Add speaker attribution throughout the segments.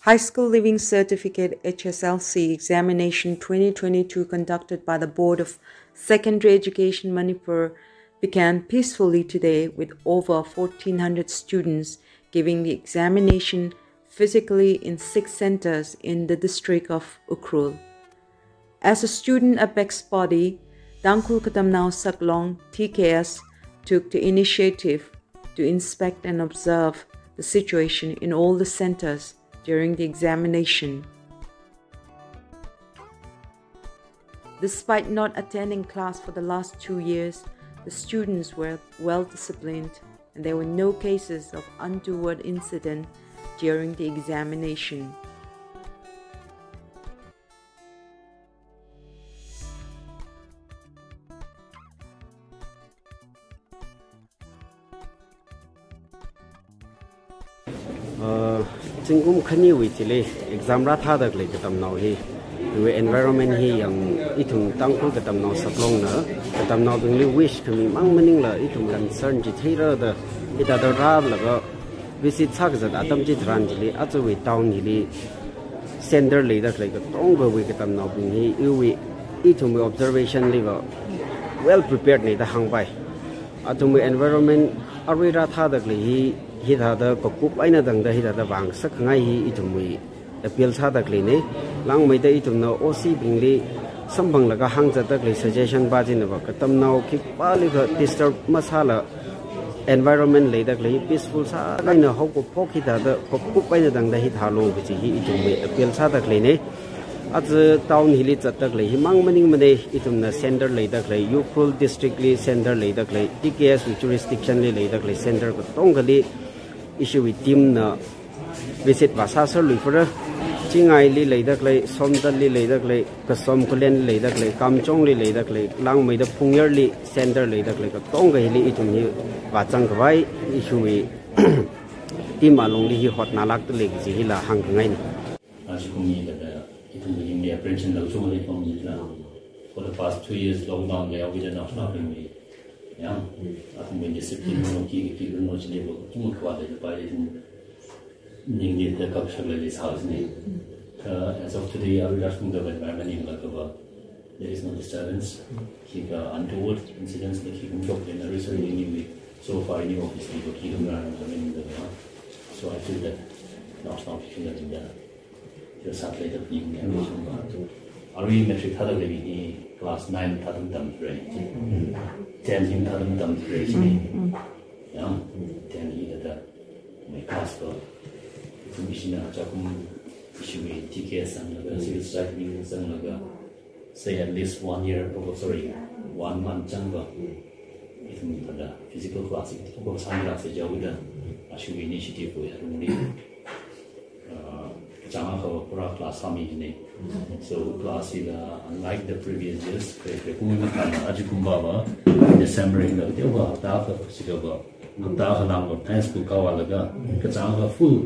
Speaker 1: High School Living Certificate HSLC examination 2022 conducted by the Board of Secondary Education Manipur began peacefully today with over 1,400 students giving the examination physically in 6 centers in the district of Ukhrul. As a student apex body, Dangkul Katamnao Saklong TKS took the initiative to inspect and observe the situation in all the centers during the examination. Despite not attending class for the last 2 years, the students were well disciplined and there were no cases of untoward incident during the examination.
Speaker 2: Singum khani wi chile exam ra tha dak le katam naw hi we environment hi yang itung tangkul katam naw saplong na katam naw bingli wish khami mang maning la itung concern ji theira da ita da ra la ga visit chak za atam ji dran ji achu wi town hi center le dak le ka tong go wi katam naw bing hi wi itung observation le well prepared ne da hang bai atum environment arwi ra tha dak le hi hidada kokup aina dangda hidada bang sakngai hi itumui appeal sa dakline lang mai da itumna oc bingli sambang laga hangja dakle suggestion bajin ba katam naw ki pali ga disturb masala environment le dakle peaceful sa laina hoko pokhi da kokup aina dangda hi thalo bi hi itumui appeal sa dakline az town hili chatakle hi mangmaning mane itumna center le dakle Ukhrul district li center le dakle TKS jurisdiction le dakle center ko tonggali issue with team na visit vasasar luifara chingai li leidakle somdal li leidakle kasom kulen leidakle kamchong li leidakle langmei da pungyer li center leidakle ka tonga hili itum hi wachang gwai issue wi team along li hi hot nalak te leg ji hila hang ngai ni
Speaker 3: ajikumi da itum ni India apprehension la so le from la for the past 2 years lockdown le we did not stopping me yeah I think discipline no ki no chile bo tum khwa de pa de ning ni the capture this house ni as of today I will just move the environment in like there is no disturbance keep untoward incidents that keep job in the research anyway so far any office people keep in the so I feel that not feel that in the satellite of being are we metric had a class 9 thadam tam right 10 him thadam tam right yeah 10 he that my class for commission chakum issue TKS and the civil society meetings and say at least 1 year sorry 1 month changa it means the physical class ko samra se jawida issue initiative we have only changa ko pura class sami ne so class is unlike the previous years we ajikumba in December in the ta sigaba ta halang high school kawalaga changa full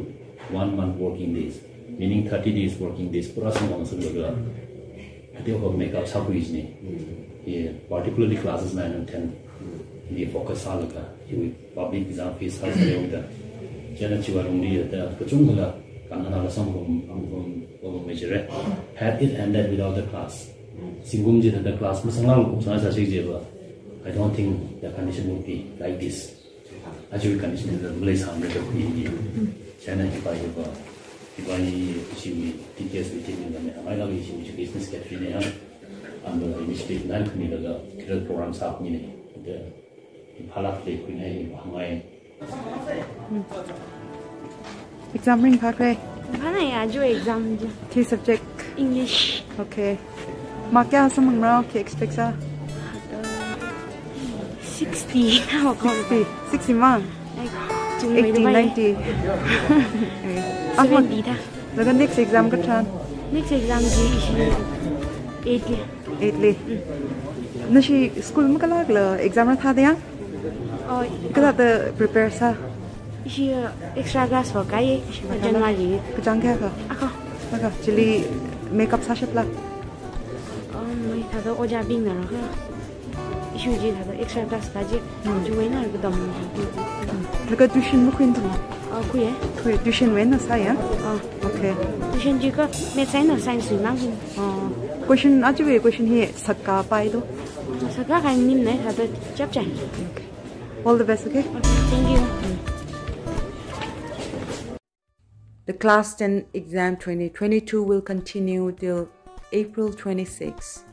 Speaker 3: 1 month working days meaning 30 days working days pura samang sulaga atio make up sabuis ne particularly classes 9 and 10 the focus alaga public exam fees has the jana chiwarungi the kachungla measure had it ended without the class singum ji the class masangal I don't think the condition would be like this actually condition is the place 100 of the china by TKS within I love issue business catering and the initiative nan kuni daga kiral programs happening the phalak le kuni hangai
Speaker 1: Exam ring pakre.
Speaker 4: Mana ya jo exam je.
Speaker 1: Key subject
Speaker 4: English.
Speaker 1: Okay. Mark kya samang rao ki expect sa?
Speaker 4: 60.
Speaker 1: 60 man. 80 90.
Speaker 4: 70 tha.
Speaker 1: Laga next exam ka chan.
Speaker 4: Next exam ji 8 le.
Speaker 1: Nashi school ma kala la exam ra tha de ya?
Speaker 4: Oh,
Speaker 1: kala the prepare sa.
Speaker 4: Extra class for kai January
Speaker 1: kajang kya ka aka chili makeup sa shapla
Speaker 4: mai tha do oja bing na ra issue ji tha extra class ka ji ju wei na ga dam
Speaker 1: laga tuition mo khin tu
Speaker 4: khuya
Speaker 1: tuition when saya okay
Speaker 4: tuition ji ko me sai na science mang
Speaker 1: question achu we question hi sakka pai do
Speaker 4: saka kan nim ne ha to chap chai
Speaker 1: all the best okay
Speaker 4: thank you
Speaker 1: The Class 10 exam 2022 will continue till April 26.